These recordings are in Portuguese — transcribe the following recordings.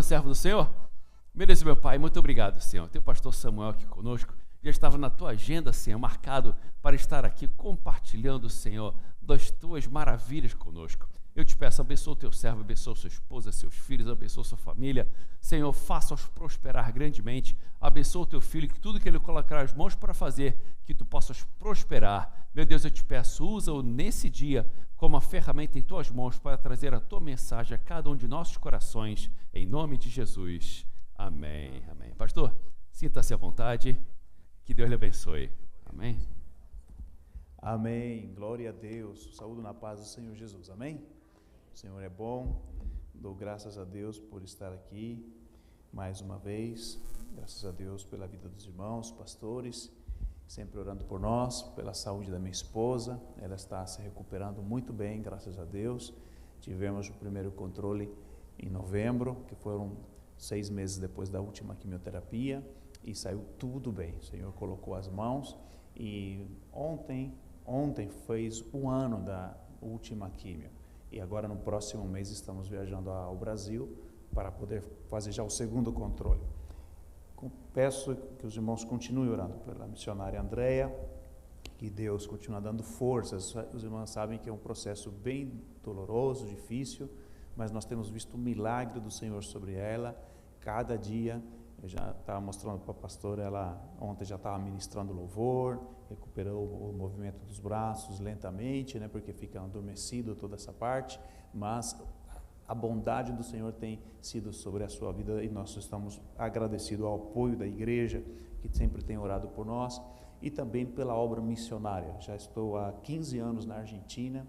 servo do Senhor? Meu Deus, meu Pai, muito obrigado, Senhor. Tem o pastor Samuel aqui conosco. Já estava na tua agenda, Senhor, marcado para estar aqui compartilhando, Senhor, das tuas maravilhas conosco. Eu te peço, abençoa o teu servo, abençoa sua esposa, seus filhos, abençoa sua família. Senhor, faça-os prosperar grandemente. Abençoa o teu filho, que tudo que ele colocar as mãos para fazer, que tu possas prosperar. Meu Deus, eu te peço, usa-o nesse dia como uma ferramenta em tuas mãos para trazer a tua mensagem a cada um de nossos corações, em nome de Jesus. Amém, amém. Pastor, sinta-se à vontade, que Deus lhe abençoe. Amém. Amém, glória a Deus. Saúdo na paz do Senhor Jesus, amém? O Senhor é bom, dou graças a Deus por estar aqui mais uma vez, graças a Deus pela vida dos irmãos, pastores, sempre orando por nós, pela saúde da minha esposa. Ela está se recuperando muito bem, graças a Deus. Tivemos o primeiro controle em novembro, que foram 6 meses depois da última quimioterapia, e saiu tudo bem. O Senhor colocou as mãos, e ontem fez 1 ano da última quimio, e agora no próximo mês estamos viajando ao Brasil para poder fazer já o segundo controle. Peço que os irmãos continuem orando pela missionária Andréia, que Deus continue dando forças. Os irmãos sabem que é um processo bem doloroso, difícil, mas nós temos visto o milagre do Senhor sobre ela, cada dia. Eu já estava mostrando para a pastora, ela ontem já estava ministrando louvor, recuperou o movimento dos braços lentamente, né, porque fica adormecido toda essa parte, mas a bondade do Senhor tem sido sobre a sua vida, e nós estamos agradecidos ao apoio da igreja, que sempre tem orado por nós, e também pela obra missionária. Já estou há 15 anos na Argentina,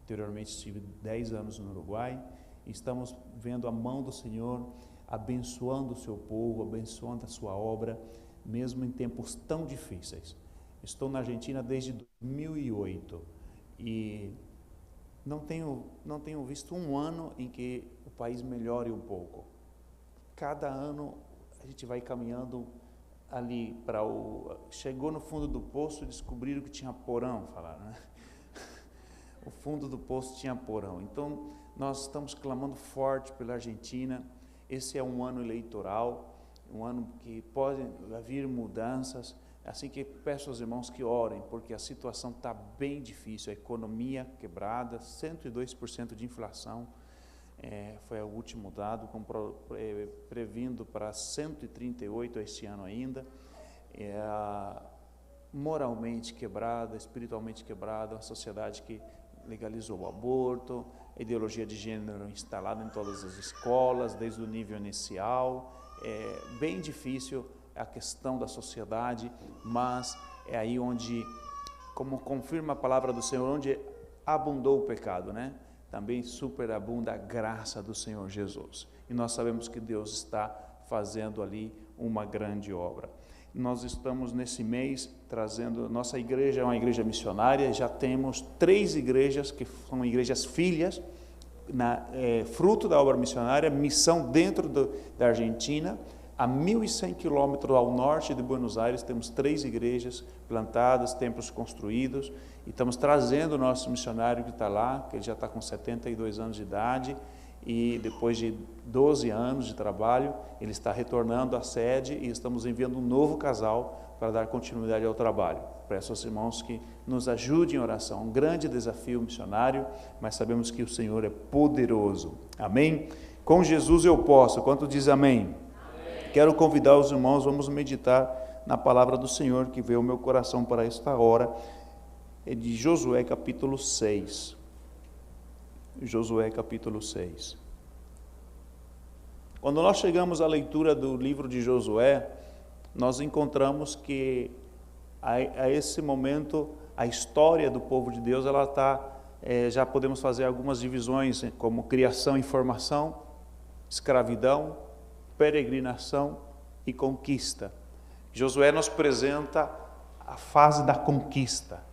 anteriormente estive 10 anos no Uruguai, e estamos vendo a mão do Senhor abençoando o seu povo, abençoando a sua obra, mesmo em tempos tão difíceis. Estou na Argentina desde 2008 e não tenho visto um ano em que o país melhore um pouco. Cada ano a gente vai caminhando ali para chegou no fundo do poço e descobriram que tinha porão, falaram, né? O fundo do poço tinha porão. Então nós estamos clamando forte pela Argentina. Esse é um ano eleitoral, um ano que podem vir mudanças, assim que peço aos irmãos que orem, porque a situação está bem difícil, a economia quebrada, 102% de inflação, foi o último dado, previndo para 138% este ano ainda, moralmente quebrada, espiritualmente quebrada, uma sociedade que legalizou o aborto, a ideologia de gênero instalada em todas as escolas, desde o nível inicial. É bem difícil a questão da sociedade, mas é aí onde, como confirma a palavra do Senhor, onde abundou o pecado, né? Também superabunda a graça do Senhor Jesus. E nós sabemos que Deus está fazendo ali uma grande obra. Nós estamos nesse mês trazendo, nossa igreja é uma igreja missionária, já temos 3 igrejas que são igrejas filhas, fruto da obra missionária, missão dentro da Argentina. A 1.100 quilômetros ao norte de Buenos Aires temos 3 igrejas plantadas, templos construídos, e estamos trazendo o nosso missionário que está lá, que ele já está com 72 anos de idade, e depois de 12 anos de trabalho, ele está retornando à sede, e estamos enviando um novo casal para dar continuidade ao trabalho. Peço aos irmãos que nos ajudem em oração. Um grande desafio missionário, mas sabemos que o Senhor é poderoso. Amém? Com Jesus eu posso. Quanto diz amém? Amém. Quero convidar os irmãos, vamos meditar na palavra do Senhor que veio ao meu coração para esta hora. É de Josué capítulo 6. Josué capítulo 6. Quando nós chegamos à leitura do livro de Josué, nós encontramos que a esse momento a história do povo de Deus, ela está, já podemos fazer algumas divisões, como criação e formação, escravidão, peregrinação e conquista. Josué nos apresenta a fase da conquista.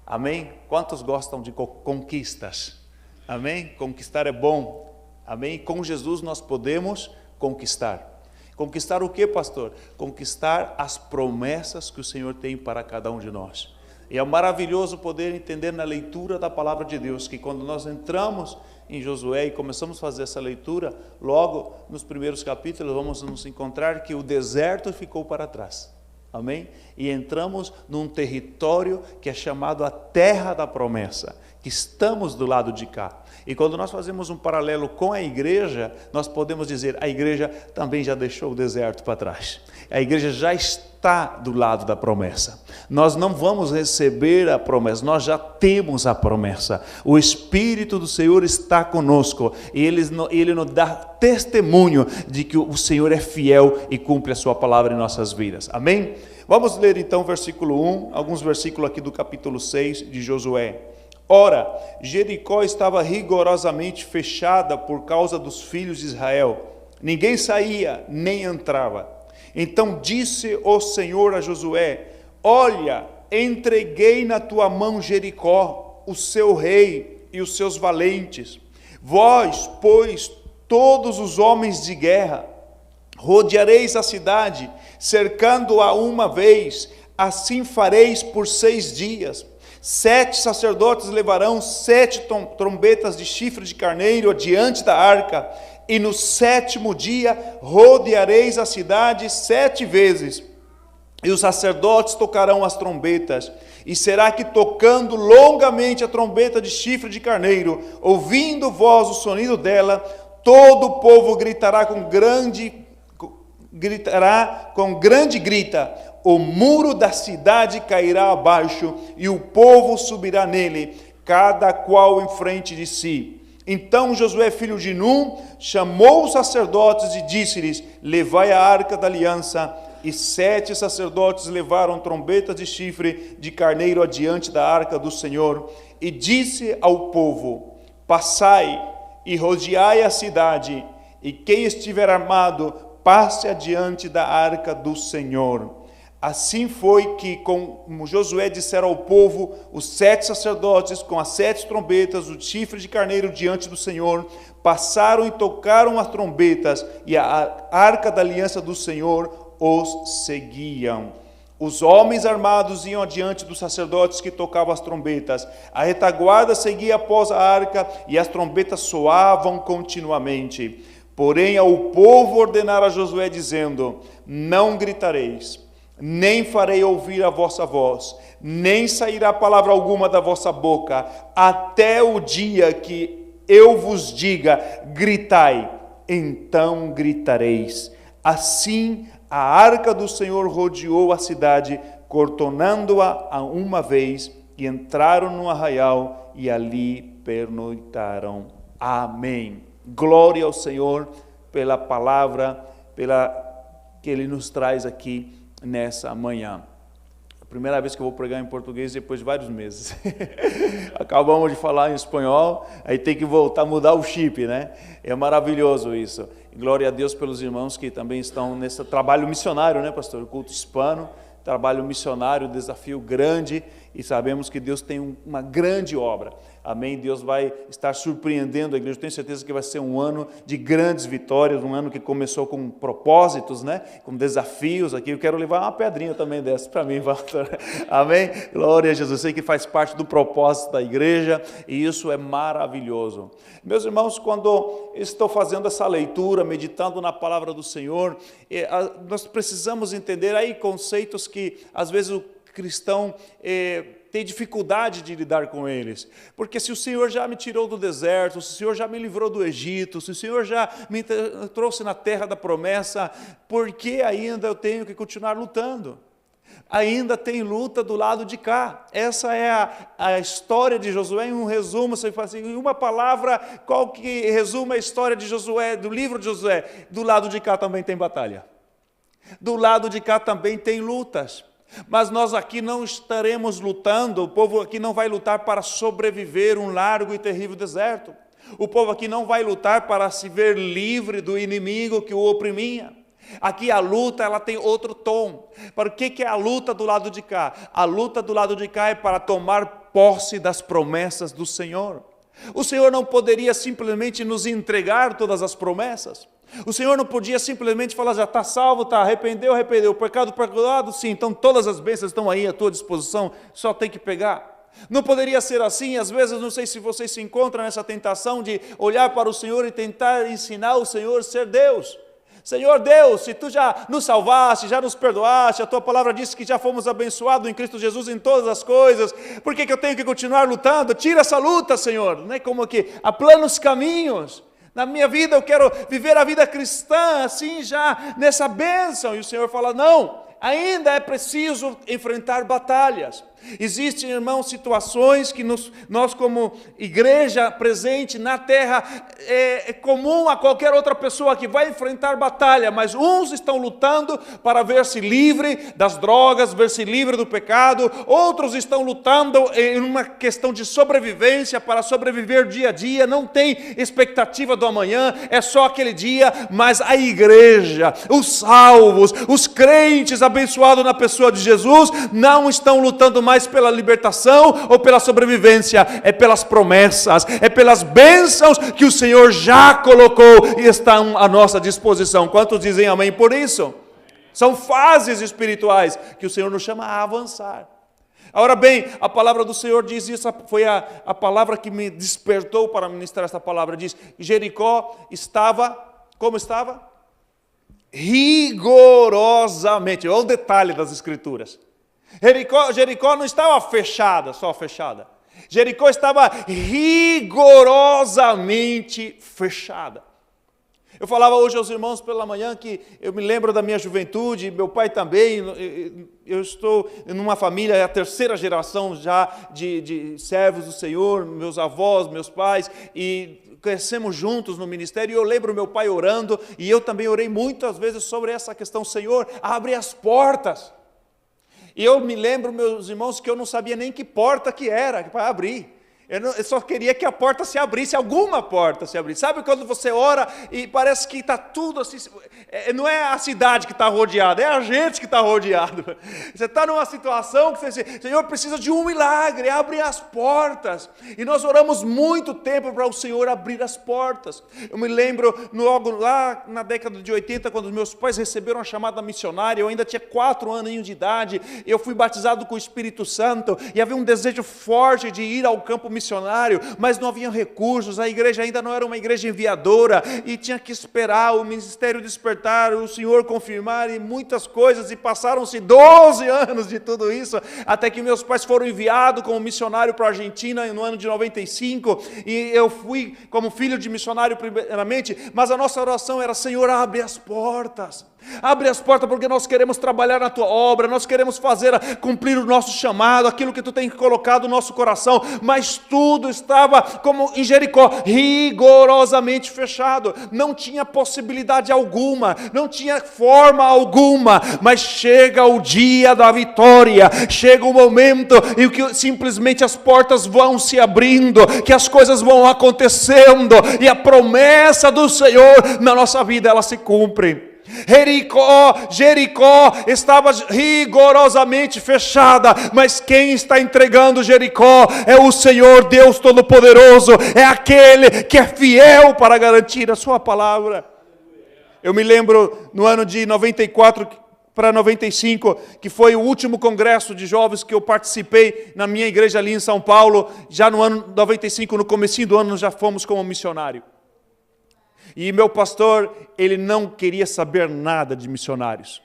Amém? Quantos gostam de conquistas? Amém? Conquistar é bom. Amém? Com Jesus nós podemos conquistar. Conquistar o que, pastor? Conquistar as promessas que o Senhor tem para cada um de nós. E é maravilhoso poder entender na leitura da palavra de Deus, que quando nós entramos em Josué e começamos a fazer essa leitura, logo nos primeiros capítulos vamos nos encontrar que o deserto ficou para trás. Amém? E entramos num território que é chamado a terra da promessa, que estamos do lado de cá. E quando nós fazemos um paralelo com a igreja, nós podemos dizer, a igreja também já deixou o deserto para trás. A igreja já está do lado da promessa. Nós não vamos receber a promessa, nós já temos a promessa. O Espírito do Senhor está conosco e Ele nos dá testemunho de que o Senhor é fiel e cumpre a sua palavra em nossas vidas. Amém? Vamos ler então o versículo 1, alguns versículos aqui do capítulo 6 de Josué. Ora, Jericó estava rigorosamente fechada por causa dos filhos de Israel. Ninguém saía, nem entrava. Então disse o Senhor a Josué: olha, entreguei na tua mão Jericó, o seu rei e os seus valentes. Vós, pois, todos os homens de guerra, rodeareis a cidade, cercando-a uma vez, assim fareis por 6 dias. 7 sacerdotes levarão 7 trombetas de chifre de carneiro adiante da arca, e no 7º dia rodeareis a cidade 7 vezes, e os sacerdotes tocarão as trombetas, e será que tocando longamente a trombeta de chifre de carneiro, ouvindo vós o sonido dela, todo o povo gritará com grande grita, o muro da cidade cairá abaixo, e o povo subirá nele, cada qual em frente de si. Então Josué, filho de Num, chamou os sacerdotes e disse-lhes: levai a arca da aliança. E 7 sacerdotes levaram trombetas de chifre de carneiro adiante da arca do Senhor. E disse ao povo: passai e rodeai a cidade, e quem estiver armado, passe adiante da arca do Senhor. Assim foi que, como Josué dissera ao povo, os 7 sacerdotes, com as 7 trombetas, o chifre de carneiro diante do Senhor, passaram e tocaram as trombetas, e a arca da aliança do Senhor os seguiam. Os homens armados iam adiante dos sacerdotes que tocavam as trombetas. A retaguarda seguia após a arca, e as trombetas soavam continuamente. Porém, ao povo ordenara a Josué, dizendo: não gritareis, nem farei ouvir a vossa voz, nem sairá palavra alguma da vossa boca, até o dia que eu vos diga: gritai, então gritareis. Assim a arca do Senhor rodeou a cidade, contornando-a a uma vez, e entraram no arraial, e ali pernoitaram. Amém. Glória ao Senhor pela palavra, que Ele nos traz aqui nessa manhã. A primeira vez que eu vou pregar em português depois de vários meses. Acabamos de falar em espanhol, aí tem que voltar a mudar o chip, né? É maravilhoso isso. Glória a Deus pelos irmãos que também estão nesse trabalho missionário, né, pastor? O culto hispano, trabalho missionário, desafio grande, e sabemos que Deus tem uma grande obra. Amém? Deus vai estar surpreendendo a igreja. Eu tenho certeza que vai ser um ano de grandes vitórias, um ano que começou com propósitos, né? Com desafios aqui. Eu quero levar uma pedrinha também dessa para mim, pastor. Amém? Glória a Jesus. Eu sei que faz parte do propósito da igreja, e isso é maravilhoso. Meus irmãos, quando estou fazendo essa leitura, meditando na palavra do Senhor, nós precisamos entender aí conceitos que às vezes o cristão tem dificuldade de lidar com eles, porque se o Senhor já me tirou do deserto, se o Senhor já me livrou do Egito, se o Senhor já me trouxe na terra da promessa, por que ainda eu tenho que continuar lutando? Ainda tem luta do lado de cá. Essa é a história de Josué em um resumo. Você fala assim, em uma palavra, qual que resume a história de Josué, do livro de Josué? Do lado de cá também tem batalha, do lado de cá também tem lutas. Mas nós aqui não estaremos lutando, o povo aqui não vai lutar para sobreviver um largo e terrível deserto. O povo aqui não vai lutar para se ver livre do inimigo que o oprimia. Aqui a luta, ela tem outro tom. Para o que é a luta do lado de cá? A luta do lado de cá é para tomar posse das promessas do Senhor. O Senhor não poderia simplesmente nos entregar todas as promessas. O Senhor não podia simplesmente falar, já está salvo, está, arrependeu, o pecado perdoado, sim, então todas as bênçãos estão aí à tua disposição, só tem que pegar. Não poderia ser assim. Às vezes, não sei se vocês se encontram nessa tentação de olhar para o Senhor e tentar ensinar o Senhor a ser Deus. Senhor Deus, se Tu já nos salvaste, já nos perdoaste, a Tua palavra diz que já fomos abençoados em Cristo Jesus em todas as coisas, por que eu tenho que continuar lutando? Tira essa luta, Senhor, não é como que há planos caminhos. Na minha vida eu quero viver a vida cristã assim já nessa bênção. E o Senhor fala, não, ainda é preciso enfrentar batalhas. Existem, irmãos, situações que nós como igreja presente na terra, é comum a qualquer outra pessoa que vai enfrentar batalha, mas uns estão lutando para ver-se livre das drogas, ver-se livre do pecado, outros estão lutando em uma questão de sobrevivência, para sobreviver dia a dia, não tem expectativa do amanhã, é só aquele dia, mas a igreja, os salvos, os crentes abençoados na pessoa de Jesus, não estão lutando mais pela libertação ou pela sobrevivência, é pelas promessas, é pelas bênçãos que o Senhor já colocou e estão à nossa disposição. Quantos dizem amém por isso? São fases espirituais que o Senhor nos chama a avançar. Ora bem, a palavra do Senhor diz isso, foi a palavra que me despertou para ministrar esta palavra, diz, Jericó estava, como estava? Rigorosamente, olha o detalhe das escrituras. Jericó não estava fechada, só fechada. Jericó estava rigorosamente fechada. Eu falava hoje aos irmãos pela manhã que eu me lembro da minha juventude, meu pai também, eu estou numa família, é a terceira geração já de servos do Senhor, meus avós, meus pais, e crescemos juntos no ministério, e eu lembro meu pai orando, e eu também orei muitas vezes sobre essa questão, Senhor, abre as portas. E eu me lembro, meus irmãos, que eu não sabia nem que porta que era para abrir. Eu só queria que a porta se abrisse, alguma porta se abrisse. Sabe quando você ora e parece que está tudo assim, não é a cidade que está rodeada, é a gente que está rodeado. Você está numa situação que você diz, Senhor, precisa de um milagre, abre as portas. E nós oramos muito tempo para o Senhor abrir as portas. Eu me lembro, logo lá na década de 80, quando meus pais receberam a chamada missionária, eu ainda tinha 4 anos de idade, eu fui batizado com o Espírito Santo, e havia um desejo forte de ir ao campo missionário, mas não havia recursos, a igreja ainda não era uma igreja enviadora, e tinha que esperar o ministério despertar, o Senhor confirmar, e muitas coisas, e passaram-se 12 anos de tudo isso, até que meus pais foram enviados como missionário para a Argentina no ano de 95, e eu fui como filho de missionário primeiramente, mas a nossa oração era, Senhor, abre as portas, porque nós queremos trabalhar na Tua obra, nós queremos cumprir o nosso chamado, aquilo que Tu tem colocado no nosso coração, mas tudo estava como em Jericó, rigorosamente fechado, não tinha possibilidade alguma, não tinha forma alguma, mas chega o dia da vitória, chega o momento em que simplesmente as portas vão se abrindo, que as coisas vão acontecendo, e a promessa do Senhor na nossa vida, ela se cumpre. Jericó estava rigorosamente fechada, mas quem está entregando Jericó é o Senhor Deus Todo-Poderoso, é aquele que é fiel para garantir a sua palavra. Eu me lembro no ano de 94 para 95, que foi o último congresso de jovens que eu participei na minha igreja ali em São Paulo, já no ano 95, no comecinho do ano, nós já fomos como missionário. E meu pastor, ele não queria saber nada de missionários.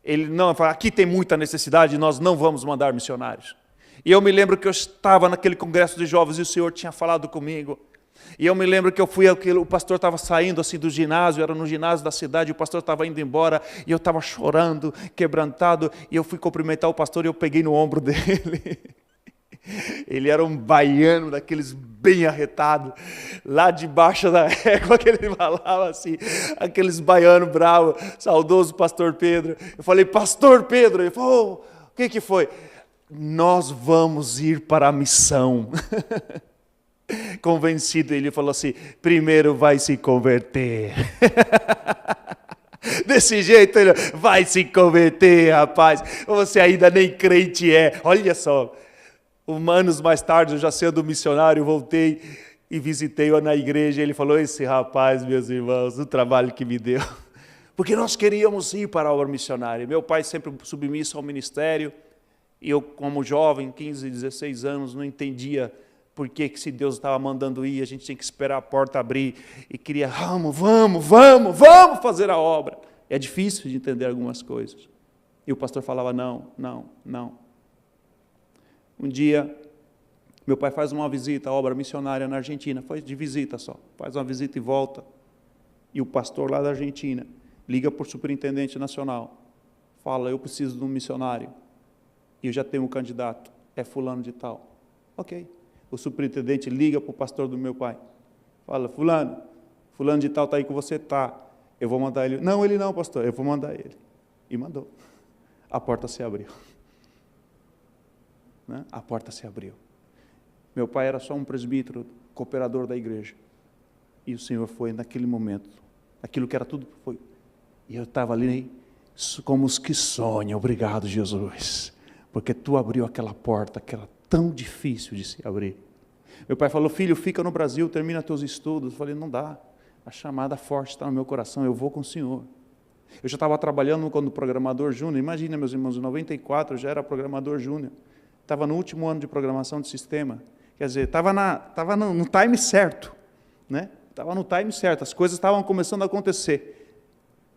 Ele não falava, aqui tem muita necessidade, nós não vamos mandar missionários. E eu me lembro que eu estava naquele congresso de jovens e o Senhor tinha falado comigo. E eu me lembro que o pastor estava saindo assim do ginásio, era no ginásio da cidade, o pastor estava indo embora, e eu estava chorando, quebrantado, e eu fui cumprimentar o pastor e eu peguei no ombro dele. Ele era um baiano, daqueles bem arretado, lá debaixo da égua que ele falava assim, aqueles baianos bravos, saudoso pastor Pedro. Eu falei, pastor Pedro, ele falou, o que foi? Nós vamos ir para a missão. Convencido, ele falou assim, primeiro vai se converter. Desse jeito, ele vai se converter, rapaz, você ainda nem crente é. Olha só, anos mais tarde, eu já sendo missionário, voltei, e visitei-o na igreja. Ele falou: esse rapaz, meus irmãos, o trabalho que me deu. Porque nós queríamos ir para a obra missionária. Meu pai sempre submisso ao ministério, e eu, como jovem, 15, 16 anos, não entendia por que se Deus estava mandando ir, a gente tinha que esperar a porta abrir, e queria, vamos fazer a obra. É difícil de entender algumas coisas. E o pastor falava, não. Um dia, meu pai faz uma visita à obra missionária na Argentina, foi de visita só, faz uma visita e volta, e o pastor lá da Argentina liga para o superintendente nacional, fala, eu preciso de um missionário, e eu já tenho um candidato, é fulano de tal. Ok. O superintendente liga para o pastor do meu pai, fala, fulano de tal está aí que você está, eu vou mandar ele. Não, ele não, pastor, eu vou mandar ele. E mandou. A porta se abriu. Né? A porta se abriu. Meu pai era só um presbítero, cooperador da igreja. E o Senhor foi naquele momento, aquilo que era tudo, foi. E eu estava ali, como os que sonham, obrigado Jesus, porque tu abriu aquela porta que era tão difícil de se abrir. Meu pai falou, filho, fica no Brasil, termina teus estudos. Eu falei, não dá, a chamada forte está no meu coração, eu vou com o Senhor. Eu já estava trabalhando como programador júnior, imagina meus irmãos, em 94 eu já era programador júnior, estava no último ano de programação de sistema, quer dizer, estava no time certo, né? Estava no time certo, as coisas estavam começando a acontecer.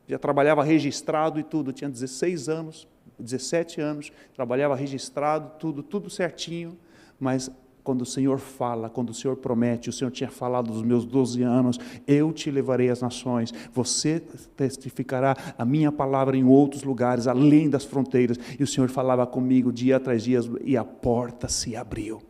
Já trabalhava registrado e tudo, tinha 16 anos, 17 anos, trabalhava registrado, tudo certinho, mas quando o Senhor fala, quando o Senhor promete, o Senhor tinha falado dos meus 12 anos, eu te levarei às nações, você testificará a minha palavra em outros lugares, além das fronteiras, e o Senhor falava comigo dia atrás dia, e a porta se abriu.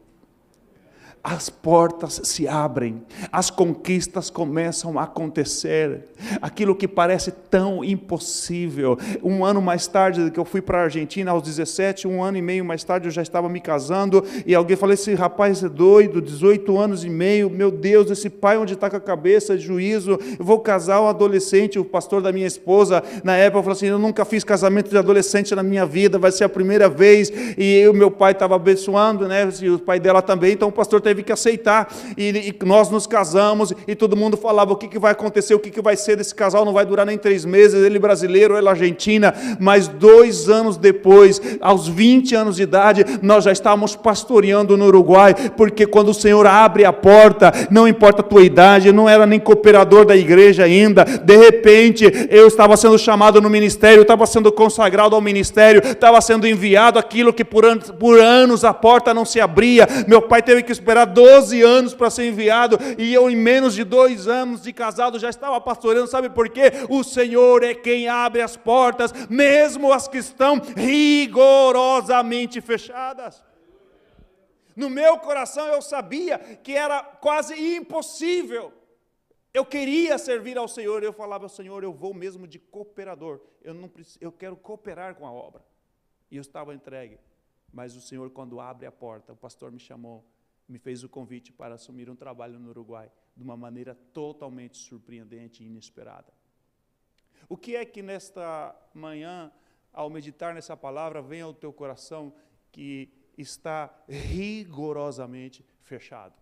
As portas se abrem, as conquistas começam a acontecer, aquilo que parece tão impossível. Um ano mais tarde que eu fui para a Argentina, aos 17, um ano e meio mais tarde eu já estava me casando, e alguém falou, esse rapaz é doido, 18 anos e meio, meu Deus, esse pai onde está com a cabeça de juízo, eu vou casar um adolescente, o pastor da minha esposa, na época falou assim, eu nunca fiz casamento de adolescente na minha vida, vai ser a primeira vez, e meu pai estava abençoando, né, e o pai dela também, então o pastor teve que aceitar, e nós nos casamos, e todo mundo falava, o que vai acontecer, o que vai ser desse casal, não vai durar nem 3 meses, ele brasileiro, ela argentina, mas 2 anos depois, aos 20 anos de idade, nós já estávamos pastoreando no Uruguai, porque quando o Senhor abre a porta, não importa a tua idade, eu não era nem cooperador da igreja ainda, de repente, eu estava sendo chamado no ministério, estava sendo consagrado ao ministério, estava sendo enviado aquilo que por anos a porta não se abria, meu pai teve que esperar 12 anos para ser enviado, e eu em menos de 2 anos de casado já estava pastoreando, sabe por quê? O Senhor é quem abre as portas, mesmo as que estão rigorosamente fechadas. No meu coração eu sabia que era quase impossível, eu queria servir ao Senhor, eu falava, Senhor, eu vou mesmo de cooperador, eu quero cooperar com a obra, e eu estava entregue, mas o Senhor quando abre a porta, o pastor me chamou, me fez o convite para assumir um trabalho no Uruguai, de uma maneira totalmente surpreendente e inesperada. O que é que nesta manhã, ao meditar nessa palavra, vem ao teu coração que está rigorosamente fechado?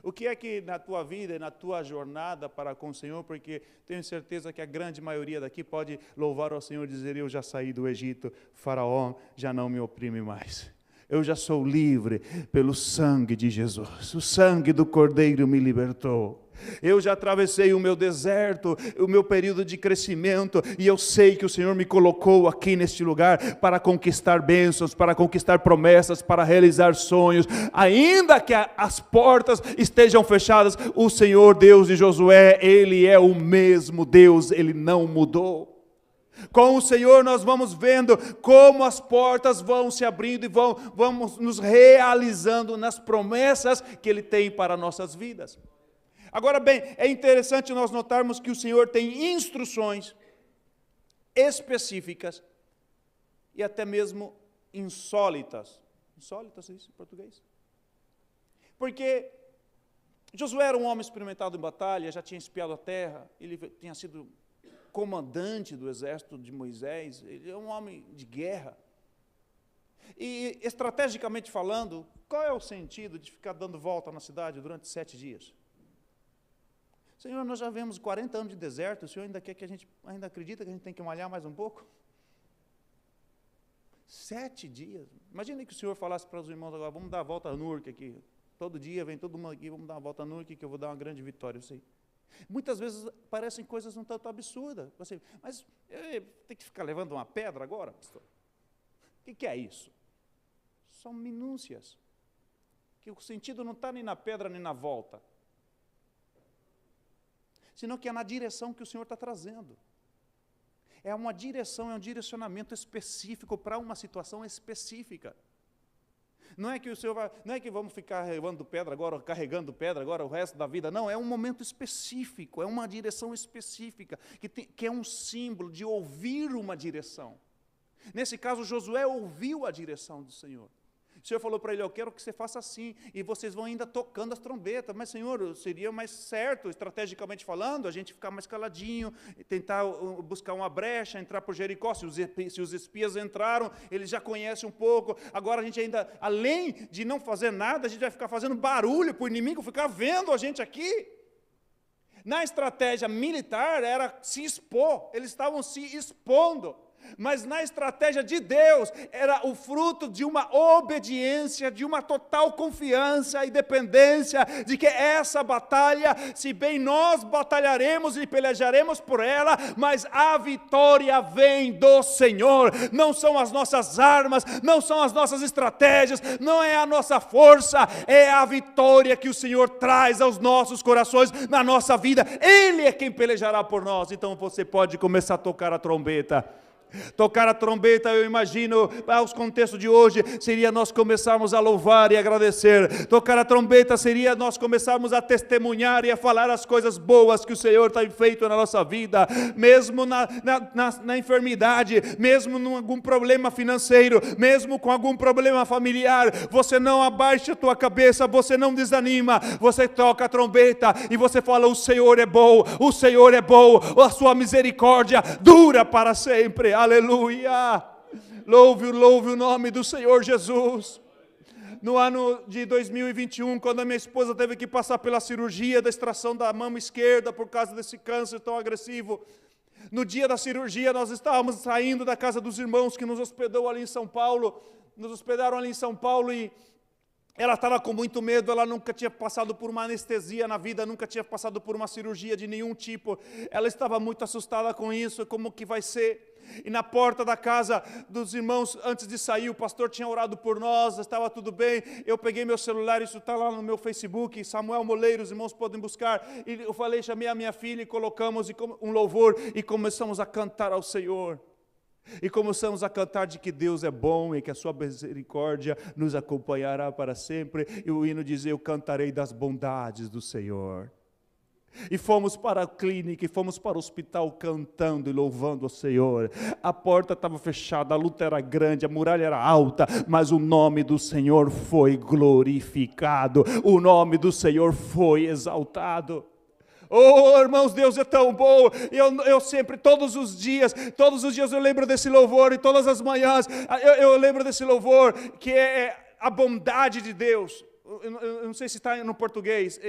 O que é que na tua vida, na tua jornada para com o Senhor, porque tenho certeza que a grande maioria daqui pode louvar ao Senhor e dizer, eu já saí do Egito, Faraó já não me oprime mais. Eu já sou livre pelo sangue de Jesus. O sangue do Cordeiro me libertou. Eu já atravessei o meu deserto, o meu período de crescimento, e eu sei que o Senhor me colocou aqui neste lugar para conquistar bênçãos, para conquistar promessas, para realizar sonhos. Ainda que as portas estejam fechadas, o Senhor Deus de Josué, Ele é o mesmo Deus, Ele não mudou. Com o Senhor nós vamos vendo como as portas vão se abrindo e vamos nos realizando nas promessas que Ele tem para nossas vidas. Agora bem, é interessante nós notarmos que o Senhor tem instruções específicas e até mesmo insólitas. Insólitas é isso em português? Porque Josué era um homem experimentado em batalha, já tinha espiado a terra, ele tinha sido comandante do exército de Moisés, ele é um homem de guerra. E estrategicamente falando, qual é o sentido de ficar dando volta na cidade durante 7 dias? Senhor, nós já vemos 40 anos de deserto, o Senhor ainda quer que a gente, ainda acredita que a gente tem que malhar mais um pouco? 7 dias. Imagine que o Senhor falasse para os irmãos agora, vamos dar a volta a Nurk aqui. Todo dia vem todo mundo aqui, vamos dar uma volta a Nurk que eu vou dar uma grande vitória, eu sei. Muitas vezes parecem coisas um tanto absurdas. Você, mas tem que ficar levando uma pedra agora, pastor? O que é isso? São minúcias. Que o sentido não está nem na pedra nem na volta. Senão que é na direção que o Senhor está trazendo. É uma direção, é um direcionamento específico para uma situação específica. Não é que o Senhor vai, não é que vamos ficar levando pedra agora, carregando pedra agora o resto da vida. Não, é um momento específico, é uma direção específica, que é um símbolo de ouvir uma direção. Nesse caso, Josué ouviu a direção do Senhor. O Senhor falou para ele, eu quero que você faça assim, e vocês vão ainda tocando as trombetas. Mas, Senhor, seria mais certo, estrategicamente falando, a gente ficar mais caladinho, tentar buscar uma brecha, entrar por Jericó. Se os espias entraram, eles já conhecem um pouco. Agora a gente ainda, além de não fazer nada, a gente vai ficar fazendo barulho para o inimigo ficar vendo a gente aqui. Na estratégia militar era se expor, eles estavam se expondo. Mas na estratégia de Deus, era o fruto de uma obediência, de uma total confiança e dependência, de que essa batalha, se bem nós batalharemos e pelejaremos por ela, mas a vitória vem do Senhor, não são as nossas armas, não são as nossas estratégias, não é a nossa força, é a vitória que o Senhor traz aos nossos corações, na nossa vida, Ele é quem pelejará por nós. Então você pode começar a tocar a trombeta. Tocar a trombeta, eu imagino, aos contextos de hoje, seria nós começarmos a louvar e agradecer. Tocar a trombeta seria nós começarmos a testemunhar e a falar as coisas boas que o Senhor tem feito na nossa vida, mesmo na enfermidade, mesmo em algum problema financeiro, mesmo com algum problema familiar. Você não abaixa a tua cabeça, você não desanima, você toca a trombeta e você fala, o Senhor é bom, o Senhor é bom, a sua misericórdia dura para sempre. Aleluia! Louve o nome do Senhor Jesus. No ano de 2021, quando a minha esposa teve que passar pela cirurgia da extração da mama esquerda por causa desse câncer tão agressivo, no dia da cirurgia nós estávamos saindo da casa dos irmãos que nos hospedaram ali em São Paulo e ela estava com muito medo, ela nunca tinha passado por uma anestesia na vida, nunca tinha passado por uma cirurgia de nenhum tipo, ela estava muito assustada com isso, como que vai ser? E na porta da casa dos irmãos, antes de sair, o pastor tinha orado por nós, estava tudo bem, eu peguei meu celular, isso está lá no meu Facebook, Samuel Moleiro, os irmãos podem buscar, e eu falei, chamei a minha filha e colocamos um louvor, e começamos a cantar ao Senhor. E começamos a cantar de que Deus é bom e que a sua misericórdia nos acompanhará para sempre. E o hino dizia, eu cantarei das bondades do Senhor. E fomos para a clínica, e fomos para o hospital cantando e louvando o Senhor. A porta estava fechada, a luta era grande, a muralha era alta, mas o nome do Senhor foi glorificado, o nome do Senhor foi exaltado. Oh, irmãos, Deus é tão bom. Eu sempre, todos os dias eu lembro desse louvor, e todas as manhãs eu lembro desse louvor, que é a bondade de Deus. Eu não sei se está no português,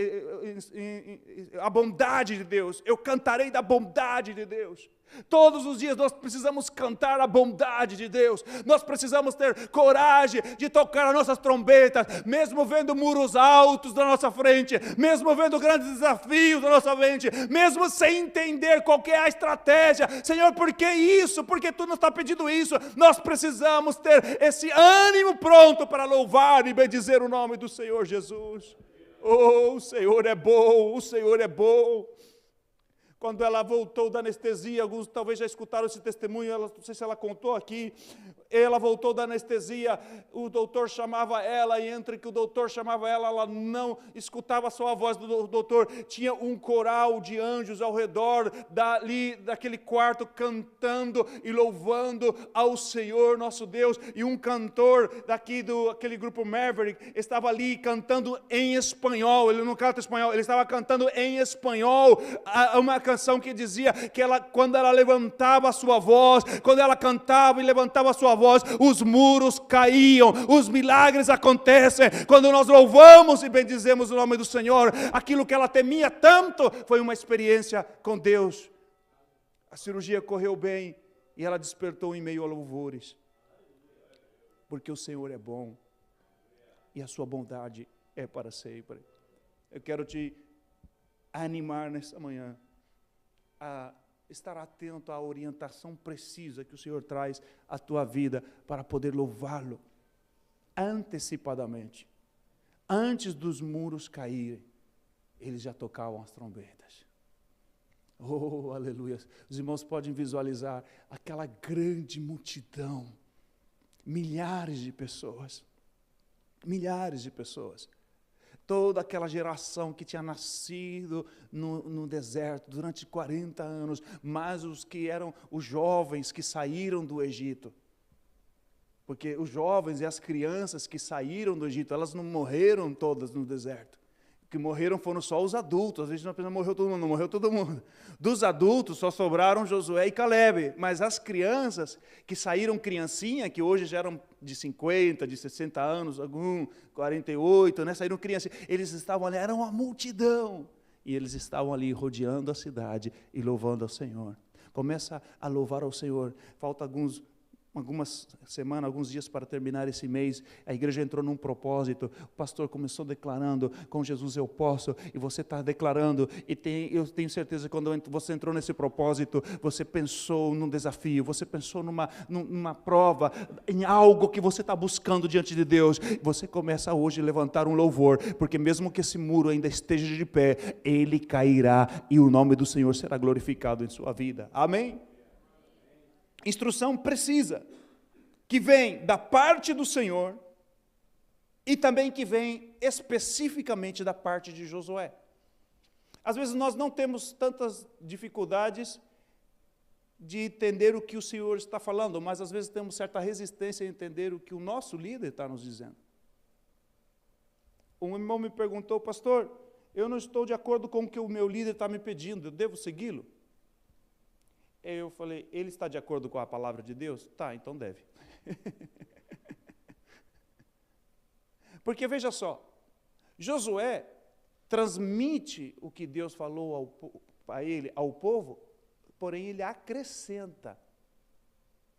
a bondade de Deus, eu cantarei da bondade de Deus. Todos os dias nós precisamos cantar a bondade de Deus, nós precisamos ter coragem de tocar as nossas trombetas, mesmo vendo muros altos da nossa frente, mesmo vendo grandes desafios da nossa frente, mesmo sem entender qual que é a estratégia. Senhor, por que isso? Por que Tu nos está pedindo isso? Nós precisamos ter esse ânimo pronto para louvar e bendizer o nome do Senhor Jesus. Oh, o Senhor é bom, o Senhor é bom. Quando ela voltou da anestesia, alguns talvez já escutaram esse testemunho, não sei se ela contou aqui, ela voltou da anestesia, o doutor chamava ela, e entre que o doutor chamava ela, ela não escutava só a voz do doutor, tinha um coral de anjos ao redor daquele quarto, cantando e louvando ao Senhor nosso Deus, e um cantor daquele grupo Maverick, estava ali cantando em espanhol, ele não canta espanhol, ele estava cantando em espanhol, uma canção que dizia que quando ela levantava a sua voz, quando ela cantava e levantava a sua voz, voz, os muros caíam, os milagres acontecem. Quando nós louvamos e bendizemos o nome do Senhor, aquilo que ela temia tanto foi uma experiência com Deus. A cirurgia correu bem e ela despertou em meio a louvores. Porque o Senhor é bom e a sua bondade é para sempre. Eu quero te animar nessa manhã a estar atento à orientação precisa que o Senhor traz à tua vida para poder louvá-lo antecipadamente. Antes dos muros caírem, eles já tocavam as trombetas. Oh, aleluia. Os irmãos podem visualizar aquela grande multidão, milhares de pessoas, toda aquela geração que tinha nascido no deserto durante 40 anos, mais os que eram os jovens que saíram do Egito. Porque os jovens e as crianças que saíram do Egito, elas não morreram todas no deserto. Que morreram foram só os adultos. Às vezes não morreu todo mundo, não morreu todo mundo. Dos adultos só sobraram Josué e Calebe, mas as crianças que saíram criancinha, que hoje já eram de 50, de 60 anos, algum 48, né, saíram criancinha, eles estavam ali, eram uma multidão, e eles estavam ali rodeando a cidade e louvando ao Senhor. Começa a louvar ao Senhor. Falta algumas semanas, alguns dias para terminar esse mês. A igreja entrou num propósito. O pastor começou declarando: com Jesus eu posso, e você está declarando, e eu tenho certeza que quando você entrou nesse propósito, você pensou num desafio, você pensou numa prova, em algo que você está buscando diante de Deus. Você começa hoje a levantar um louvor, porque mesmo que esse muro ainda esteja de pé, ele cairá e o nome do Senhor será glorificado em sua vida. Amém? Instrução precisa, que vem da parte do Senhor e também que vem especificamente da parte de Josué. Às vezes nós não temos tantas dificuldades de entender o que o Senhor está falando, mas às vezes temos certa resistência em entender o que o nosso líder está nos dizendo. Um irmão me perguntou: pastor, eu não estou de acordo com o que o meu líder está me pedindo, eu devo segui-lo? Eu falei: ele está de acordo com a palavra de Deus? Tá, então deve. Porque veja só, Josué transmite o que Deus falou ao povo, porém ele acrescenta.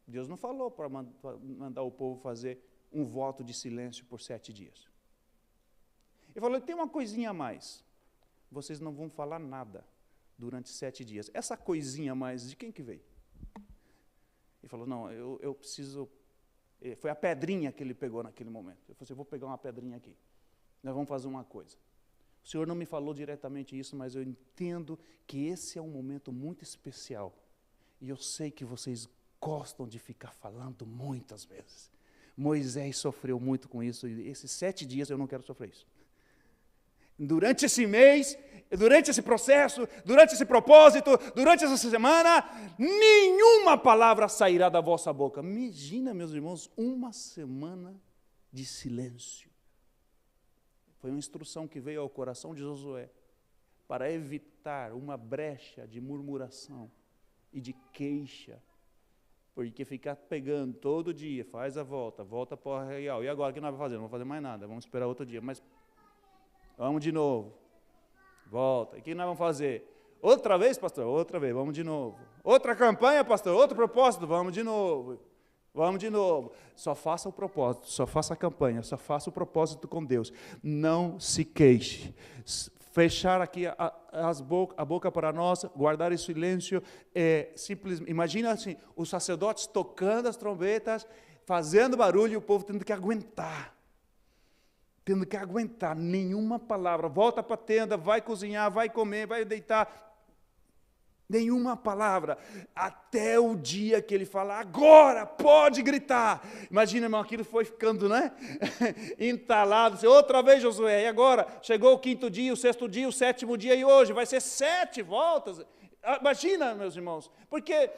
Deus não falou para mandar o povo fazer um voto de silêncio por 7 dias. Ele falou: tem uma coisinha a mais, vocês não vão falar nada durante 7 dias. Essa coisinha a mais, de quem que veio? Ele falou: não, eu preciso... Foi a pedrinha que ele pegou naquele momento. Eu falei assim: eu vou pegar uma pedrinha aqui. Nós vamos fazer uma coisa. O Senhor não me falou diretamente isso, mas eu entendo que esse é um momento muito especial. E eu sei que vocês gostam de ficar falando muitas vezes. Moisés sofreu muito com isso, e esses 7 dias eu não quero sofrer isso. Durante esse mês, durante esse processo, durante esse propósito, durante essa semana, nenhuma palavra sairá da vossa boca. Imagina, meus irmãos, uma semana de silêncio. Foi uma instrução que veio ao coração de Josué para evitar uma brecha de murmuração e de queixa. Porque ficar pegando todo dia, faz a volta para o arraial. E agora o que nós vamos fazer? Não vamos fazer mais nada, vamos esperar outro dia. Mas vamos de novo. Volta. E o que nós vamos fazer? Outra vez, pastor? Outra vez, vamos de novo. Outra campanha, pastor? Outro propósito? Vamos de novo. Vamos de novo. Só faça o propósito, só faça a campanha, só faça o propósito com Deus. Não se queixe. Fechar aqui a boca para nós, guardar em silêncio, simplesmente. Imagina assim, os sacerdotes tocando as trombetas, fazendo barulho e o povo tendo que aguentar. Tendo que aguentar nenhuma palavra. Volta para a tenda, vai cozinhar, vai comer, vai deitar. Nenhuma palavra. Até o dia que ele fala: agora pode gritar. Imagina, irmão, aquilo foi ficando, né? Entalado. Outra vez, Josué. E agora? Chegou o 5º dia, o 6º dia, o 7º dia, e hoje vai ser 7 voltas. Imagina, meus irmãos. Porque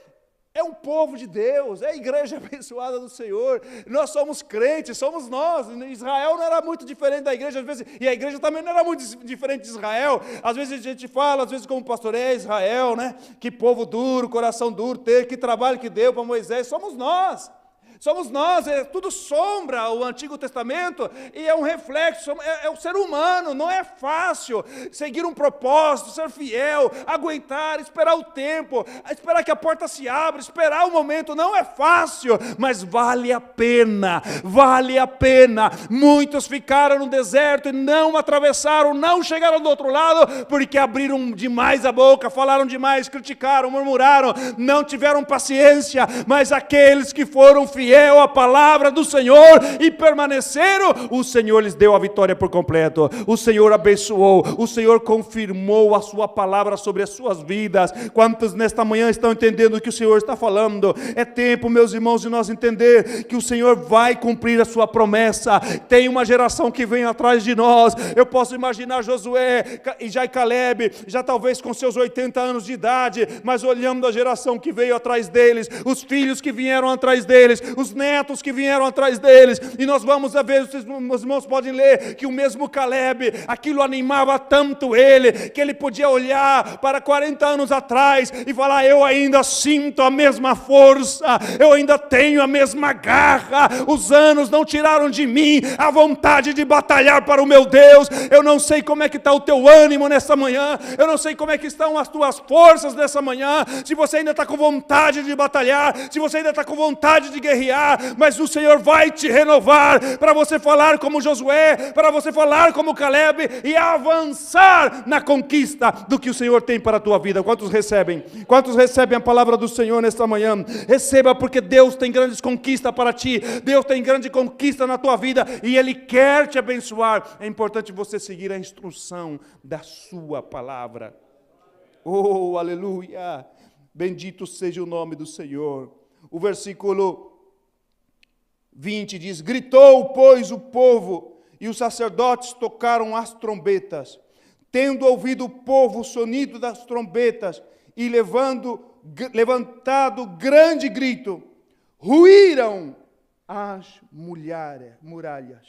é um povo de Deus, é a igreja abençoada do Senhor, nós somos crentes, somos nós. Israel não era muito diferente da igreja, às vezes, e a igreja também não era muito diferente de Israel. Às vezes a gente fala, às vezes como pastor, Israel, né? Que povo duro, coração duro, que trabalho que deu para Moisés, somos nós. Somos nós, é tudo sombra o Antigo Testamento e é um reflexo, é o ser humano. Não é fácil seguir um propósito, ser fiel, aguentar, esperar o tempo, esperar que a porta se abra, esperar o momento. Não é fácil, mas vale a pena, vale a pena. Muitos ficaram no deserto e não atravessaram, não chegaram do outro lado, porque abriram demais a boca, falaram demais, criticaram, murmuraram, não tiveram paciência. Mas aqueles que foram fiéis à palavra do Senhor e permaneceram, o Senhor lhes deu a vitória por completo. O Senhor abençoou, o Senhor confirmou a sua palavra sobre as suas vidas. Quantos nesta manhã estão entendendo o que o Senhor está falando? É tempo, meus irmãos, de nós entender que o Senhor vai cumprir a sua promessa. Tem uma geração que vem atrás de nós. Eu posso imaginar Josué e já Caleb, já talvez com seus 80 anos de idade, mas olhando a geração que veio atrás deles, os filhos que vieram atrás deles, os netos que vieram atrás deles, e nós vamos ver, os irmãos podem ler, que o mesmo Caleb, aquilo animava tanto ele, que ele podia olhar para 40 anos atrás e falar: eu ainda sinto a mesma força, eu ainda tenho a mesma garra, os anos não tiraram de mim a vontade de batalhar para o meu Deus. Eu não sei como é que está o teu ânimo nessa manhã, eu não sei como é que estão as tuas forças nessa manhã, se você ainda está com vontade de batalhar, se você ainda está com vontade de guerrear, mas o Senhor vai te renovar, para você falar como Josué, para você falar como Caleb, e avançar na conquista do que o Senhor tem para a tua vida. Quantos recebem? Quantos recebem a palavra do Senhor nesta manhã? Receba, porque Deus tem grandes conquistas para ti, Deus tem grande conquista na tua vida, e Ele quer te abençoar. É importante você seguir a instrução da sua palavra. Oh, aleluia! Bendito seja o nome do Senhor. O versículo 20 diz: gritou, pois, o povo, e os sacerdotes tocaram as trombetas. Tendo ouvido o povo o sonido das trombetas, e levantado grande grito, ruíram as muralhas,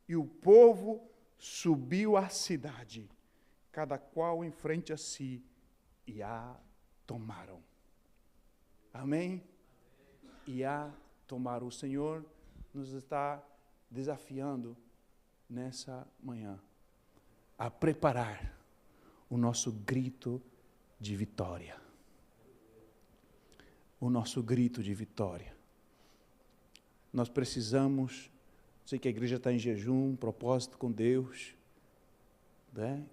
e o povo subiu à cidade, cada qual em frente a si, e a tomaram. Amém? E a tomaram. O Senhor nos está desafiando nessa manhã a preparar o nosso grito de vitória. O nosso grito de vitória. Nós precisamos, sei que a igreja está em jejum, propósito com Deus, né?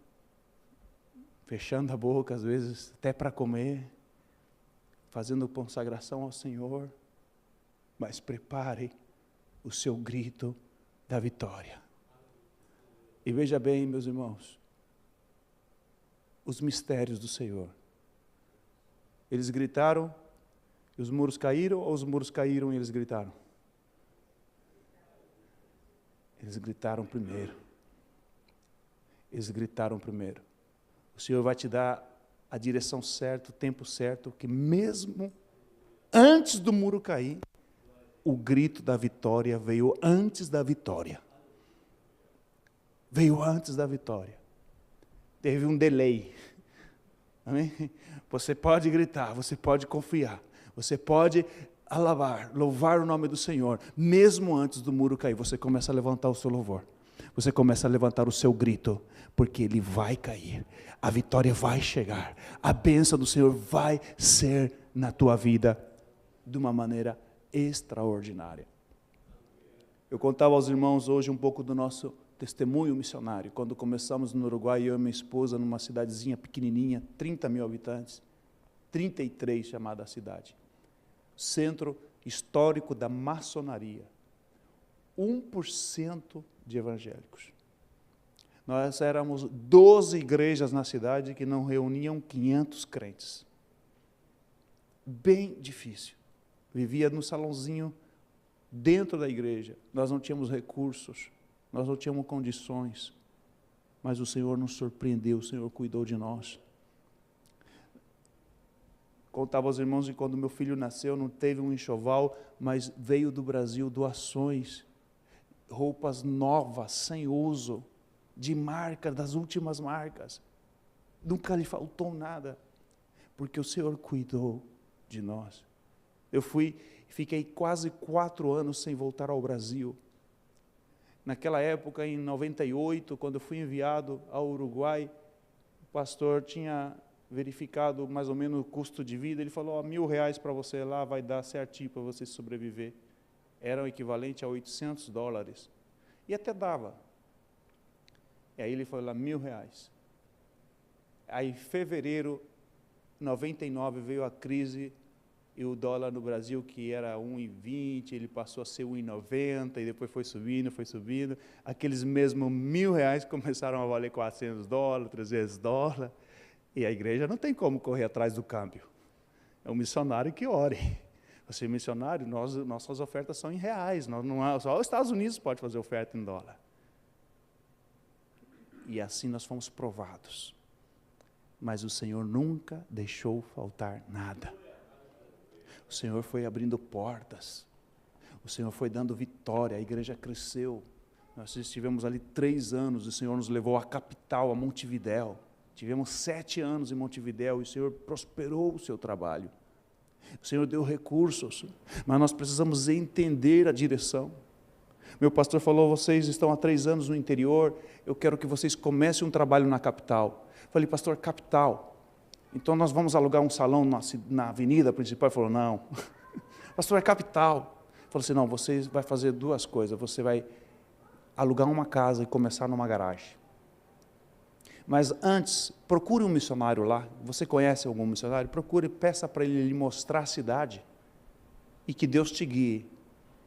Fechando a boca, às vezes, até para comer, fazendo consagração ao Senhor, mas prepare o seu grito da vitória. E veja bem, meus irmãos, os mistérios do Senhor. Eles gritaram e os muros caíram, ou os muros caíram e eles gritaram? Eles gritaram primeiro. Eles gritaram primeiro. O Senhor vai te dar a direção certa, o tempo certo, que mesmo antes do muro cair, o grito da vitória veio antes da vitória. Veio antes da vitória. Teve um delay. Amém? Você pode gritar, você pode confiar, você pode louvar o nome do Senhor, mesmo antes do muro cair. Você começa a levantar o seu louvor. Você começa a levantar o seu grito, porque ele vai cair. A vitória vai chegar. A bênção do Senhor vai ser na tua vida de uma maneira extraordinária. Eu contava aos irmãos hoje um pouco do nosso testemunho missionário. Quando começamos no Uruguai, eu e minha esposa, numa cidadezinha pequenininha, 30 mil habitantes, 33 chamada a cidade. Centro histórico da maçonaria. 1% de evangélicos. Nós éramos 12 igrejas na cidade que não reuniam 500 crentes. Bem difícil. Vivia no salãozinho dentro da igreja. Nós não tínhamos recursos, nós não tínhamos condições, mas o Senhor nos surpreendeu, o Senhor cuidou de nós. Contava aos irmãos que quando meu filho nasceu, não teve um enxoval, mas veio do Brasil doações, roupas novas, sem uso, de marca, das últimas marcas. Nunca lhe faltou nada, porque o Senhor cuidou de nós. Fiquei quase 4 anos sem voltar ao Brasil. Naquela época, em 98, quando eu fui enviado ao Uruguai, o pastor tinha verificado mais ou menos o custo de vida. Ele falou, R$1.000 para você lá, vai dar certinho para você sobreviver. Era o equivalente a $800. E até dava. E aí ele falou lá, R$1.000. Aí em fevereiro de 99 veio a crise, e o dólar no Brasil, que era 1,20, ele passou a ser 1,90, e depois foi subindo. Aqueles mesmos R$1.000 começaram a valer $400, $300, e a igreja não tem como correr atrás do câmbio. É um missionário que ore. Você é missionário, nossas ofertas são em reais, só os Estados Unidos pode fazer oferta em dólar. E assim nós fomos provados. Mas o Senhor nunca deixou faltar nada. O Senhor foi abrindo portas, o Senhor foi dando vitória, a igreja cresceu. Nós estivemos ali 3 anos, o Senhor nos levou à capital, a Montevidéu. Tivemos 7 anos em Montevidéu e o Senhor prosperou o seu trabalho. O Senhor deu recursos, mas nós precisamos entender a direção. Meu pastor falou, vocês estão há 3 anos no interior, eu quero que vocês comecem um trabalho na capital. Falei, pastor, capital? Então nós vamos alugar um salão na avenida principal. Ele falou, não. Pastor, é capital. Ele falou assim, não, você vai fazer 2 coisas. Você vai alugar uma casa e começar numa garagem. Mas antes, procure um missionário lá. Você conhece algum missionário? Procure, peça para ele lhe mostrar a cidade. E que Deus te guie.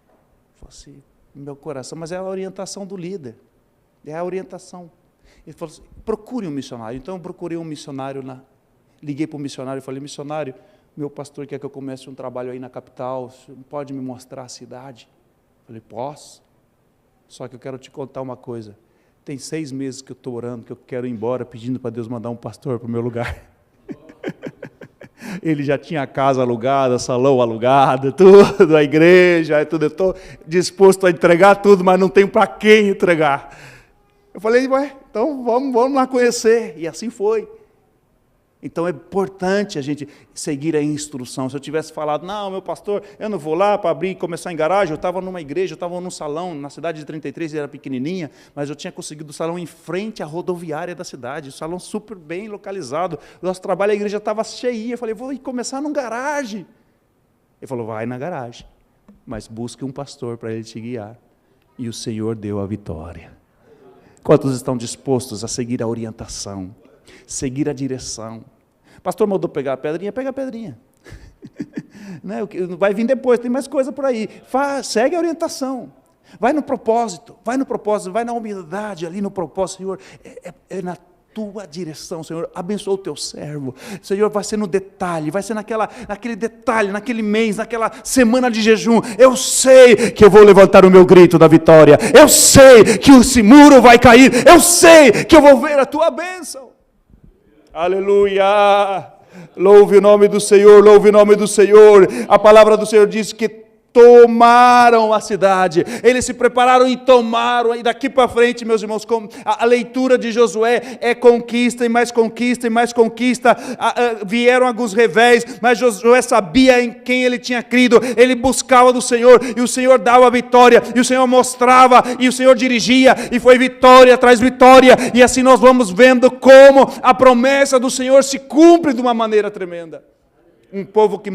Eu falei assim, meu coração, mas é a orientação do líder. É a orientação. Ele falou assim, procure um missionário. Então eu procurei um missionário lá. Liguei para o missionário e falei, missionário, meu pastor quer que eu comece um trabalho aí na capital, você pode me mostrar a cidade? Falei, posso, só que eu quero te contar uma coisa, tem 6 meses que eu estou orando, que eu quero ir embora, pedindo para Deus mandar um pastor para o meu lugar. Ele já tinha a casa alugada, salão alugado, tudo, a igreja, tudo, eu estou disposto a entregar tudo, mas não tenho para quem entregar. Eu falei, então vamos lá conhecer, e assim foi. Então é importante a gente seguir a instrução. Se eu tivesse falado, não, meu pastor, eu não vou lá para abrir e começar em garagem, eu estava numa igreja, eu estava num salão, na cidade de 33, era pequenininha, mas eu tinha conseguido o salão em frente à rodoviária da cidade, o salão super bem localizado, o nosso trabalho, a igreja estava cheia, eu falei, vou começar num garagem. Ele falou, vai na garagem, mas busque um pastor para ele te guiar. E o Senhor deu a vitória. Quantos estão dispostos a seguir a orientação, seguir a direção? Pastor mandou pegar a pedrinha, pega a pedrinha. Vai vir depois, tem mais coisa por aí. Segue a orientação. Vai no propósito, vai na humildade ali no propósito. Senhor, é na tua direção, Senhor. Abençoa o teu servo. Senhor, vai ser no detalhe, vai ser naquele detalhe, naquele mês, naquela semana de jejum. Eu sei que eu vou levantar o meu grito da vitória. Eu sei que esse muro vai cair. Eu sei que eu vou ver a tua bênção. Aleluia, louve o nome do Senhor, louve o nome do Senhor. A palavra do Senhor diz que tomaram a cidade, eles se prepararam e tomaram, e daqui para frente, meus irmãos, a leitura de Josué é conquista e mais conquista e mais conquista, vieram alguns revés, mas Josué sabia em quem ele tinha crido, ele buscava do Senhor, e o Senhor dava a vitória, e o Senhor mostrava, e o Senhor dirigia, e foi vitória atrás vitória, e assim nós vamos vendo como a promessa do Senhor se cumpre de uma maneira tremenda. Um povo que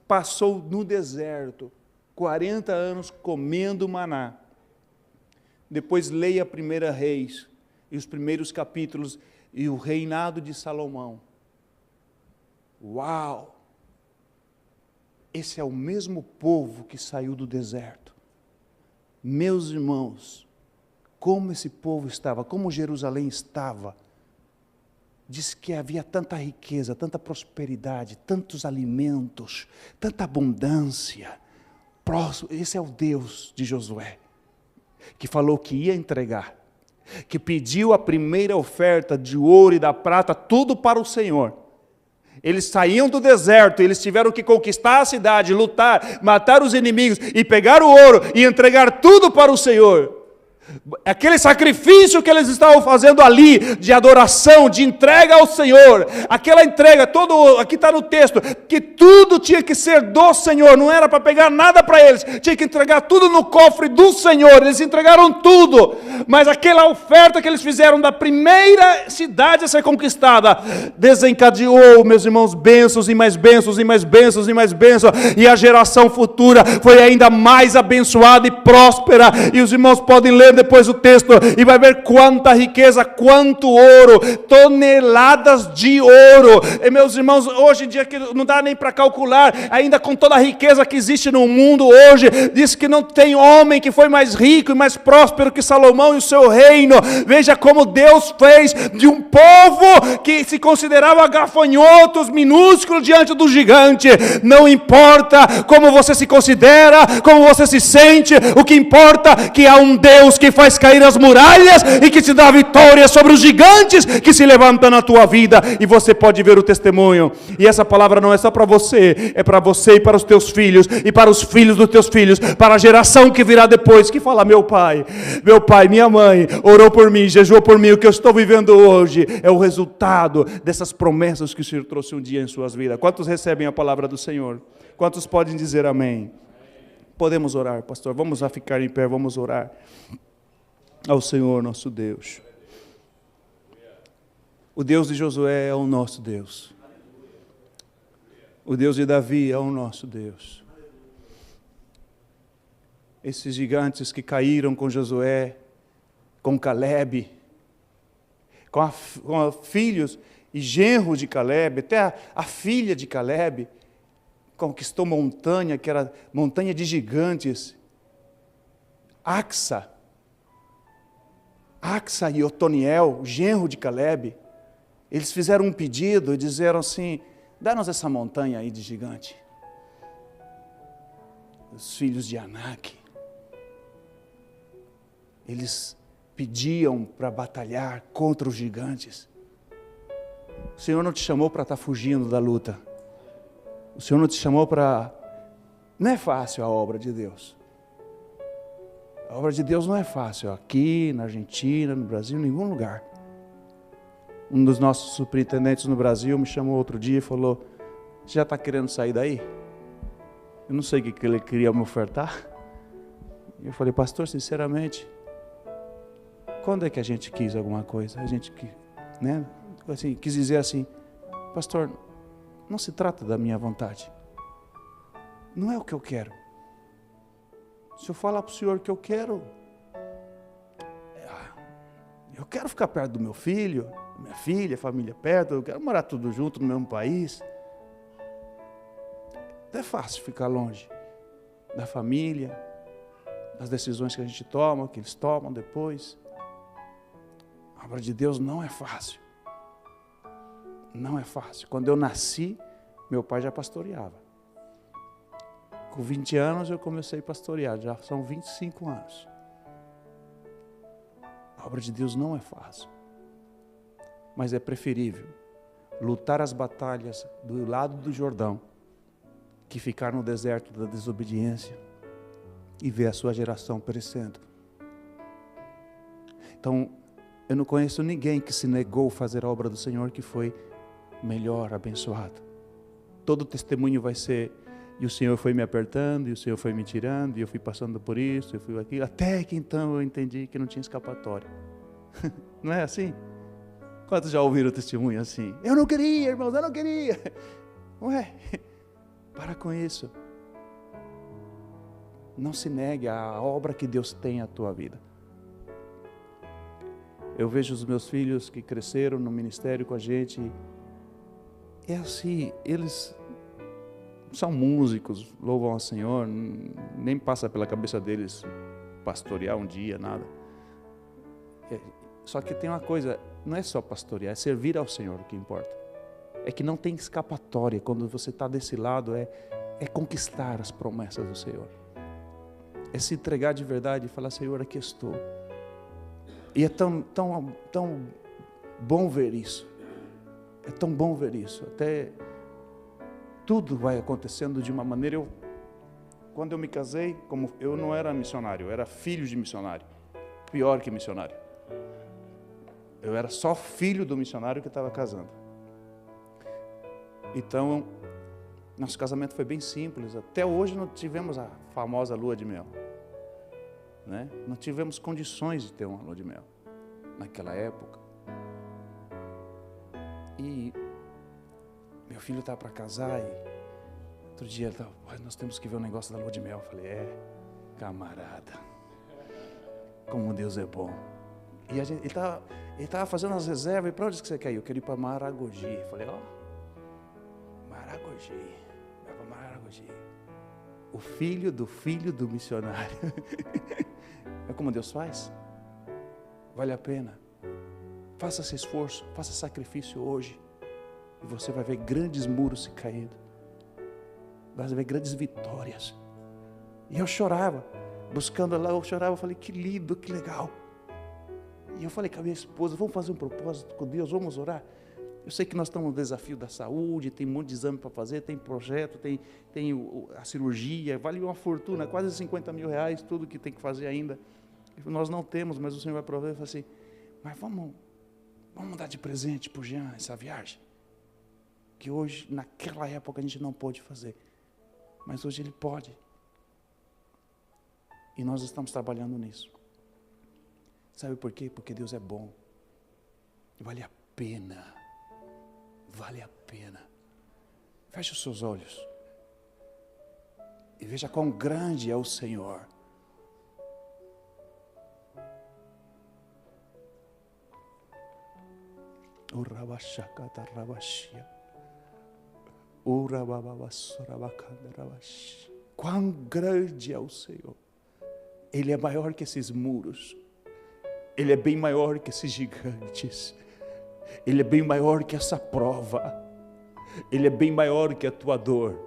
passou no deserto, 40 anos comendo maná. Depois leia 1 Reis, e os primeiros capítulos, e o reinado de Salomão. Uau! Esse é o mesmo povo que saiu do deserto. Meus irmãos, como esse povo estava, como Jerusalém estava. Diz que havia tanta riqueza, tanta prosperidade, tantos alimentos, tanta abundância. Esse é o Deus de Josué, que falou que ia entregar, que pediu a primeira oferta de ouro e da prata, tudo para o Senhor. Eles saíam do deserto, eles tiveram que conquistar a cidade, lutar, matar os inimigos, e pegar o ouro e entregar tudo para o Senhor. Aquele sacrifício que eles estavam fazendo ali, de adoração, de entrega ao Senhor, aquela entrega, aqui está no texto, que tudo tinha que ser do Senhor, não era para pegar nada para eles, tinha que entregar tudo no cofre do Senhor, eles entregaram tudo, mas aquela oferta que eles fizeram da primeira cidade a ser conquistada, desencadeou, meus irmãos, bênçãos e mais bênçãos e mais bênçãos e mais bênçãos, e a geração futura foi ainda mais abençoada e próspera, e os irmãos podem ler depois o texto e vai ver quanta riqueza, quanto ouro, toneladas de ouro. E meus irmãos, hoje em dia que não dá nem para calcular, ainda com toda a riqueza que existe no mundo hoje, diz que não tem homem que foi mais rico e mais próspero que Salomão e o seu reino. Veja como Deus fez de um povo que se considerava gafanhotos, minúsculo diante do gigante. Não importa como você se considera, como você se sente, o que importa é que há um Deus que faz cair as muralhas e que te dá vitória sobre os gigantes que se levantam na tua vida, e você pode ver o testemunho. E essa palavra não é só para você, é para você e para os teus filhos, e para os filhos dos teus filhos, para a geração que virá depois, que fala: meu pai, minha mãe orou por mim, jejuou por mim, o que eu estou vivendo hoje é o resultado dessas promessas que o Senhor trouxe um dia em suas vidas. Quantos recebem a palavra do Senhor? Quantos podem dizer amém? Podemos orar, pastor, vamos lá ficar em pé, vamos orar ao Senhor nosso Deus. O Deus de Josué é o nosso Deus. O Deus de Davi é o nosso Deus. Esses gigantes que caíram com Josué, com Calebe, com filhos e genro de Calebe, até a filha de Calebe, conquistou montanha, que era montanha de gigantes. Axa e Otoniel, genro de Calebe, eles fizeram um pedido e disseram assim: dá-nos essa montanha aí de gigante. Os filhos de Anak, eles pediam para batalhar contra os gigantes. O Senhor não te chamou para estar fugindo da luta. O Senhor não te chamou para... Não é fácil a obra de Deus. A obra de Deus não é fácil. Aqui, na Argentina, no Brasil, em nenhum lugar. Um dos nossos superintendentes no Brasil me chamou outro dia e falou: você já está querendo sair daí? Eu não sei o que ele queria me ofertar. Eu falei: pastor, sinceramente, quando é que a gente quis alguma coisa? A gente quis dizer assim: pastor, não se trata da minha vontade. Não é o que eu quero. Se eu falar para o Senhor que eu quero ficar perto do meu filho, minha filha, família perto, eu quero morar tudo junto no mesmo país. É fácil ficar longe da família, das decisões que a gente toma, que eles tomam depois. A obra de Deus não é fácil. Não é fácil. Quando eu nasci, meu pai já pastoreava. Com 20 anos eu comecei a pastorear, já são 25 anos. A obra de Deus não é fácil. Mas é preferível lutar as batalhas do lado do Jordão que ficar no deserto da desobediência e ver a sua geração perecendo. Então, eu não conheço ninguém que se negou a fazer a obra do Senhor que foi melhor, abençoado. Todo testemunho vai ser: e o Senhor foi me apertando, e o Senhor foi me tirando, e eu fui passando por isso, eu fui aquilo, até que então eu entendi que não tinha escapatória. Não é assim? Quantos já ouviram o testemunho assim? Eu não queria, irmãos, eu não queria. Ué, para com isso. Não se negue a obra que Deus tem na tua vida. Eu vejo os meus filhos que cresceram no ministério com a gente. É assim, eles são músicos, louvam ao Senhor, nem passa pela cabeça deles pastorear um dia, nada. Só que tem uma coisa, não é só pastorear, é servir ao Senhor o que importa. É que não tem escapatória, quando você está desse lado, é conquistar as promessas do Senhor. É se entregar de verdade e falar: Senhor, aqui estou. E é tão bom ver isso. É tão bom ver isso. Até tudo vai acontecendo de uma maneira. Quando eu me casei, como eu não era missionário, eu era filho de missionário. pior que missionário. Eu era só filho do missionário que estava casando. Então, nosso casamento foi bem simples. Até hoje não tivemos a famosa lua de mel, né? Não tivemos condições de ter uma lua de mel naquela época. E meu filho estava para casar e outro dia ele estava, nós temos que ver o negócio da lua de mel. Eu falei, camarada, como Deus é bom. E ele estava fazendo as reservas. E para onde que você quer ir? Eu quero ir para Maragogi. Eu falei, Maragogi, vai para Maragogi. O filho do missionário. É como Deus faz. Vale a pena. Faça esse esforço, faça sacrifício hoje. E você vai ver grandes muros se caindo. Vai ver grandes vitórias. E eu chorava, buscando lá, eu falei, que lindo, que legal. E eu falei com a minha esposa, vamos fazer um propósito com Deus, vamos orar. Eu sei que nós estamos no desafio da saúde, tem um monte de exame para fazer, tem projeto, tem a cirurgia, vale uma fortuna, quase 50 mil reais, tudo que tem que fazer ainda. Nós não temos, mas o Senhor vai prover. Eu falei assim, mas vamos dar de presente para o Jean essa viagem. Que hoje, naquela época, a gente não pôde fazer. Mas hoje ele pode. E nós estamos trabalhando nisso. Sabe por quê? Porque Deus é bom. Vale a pena. Vale a pena. Feche os seus olhos. E veja quão grande é o Senhor. O Rabashakata Rabashia. O Rabababassorabakanda Rabashi. Quão grande é o Senhor. Ele é maior que esses muros. Ele é bem maior que esses gigantes. Ele é bem maior que essa prova. Ele é bem maior que a tua dor.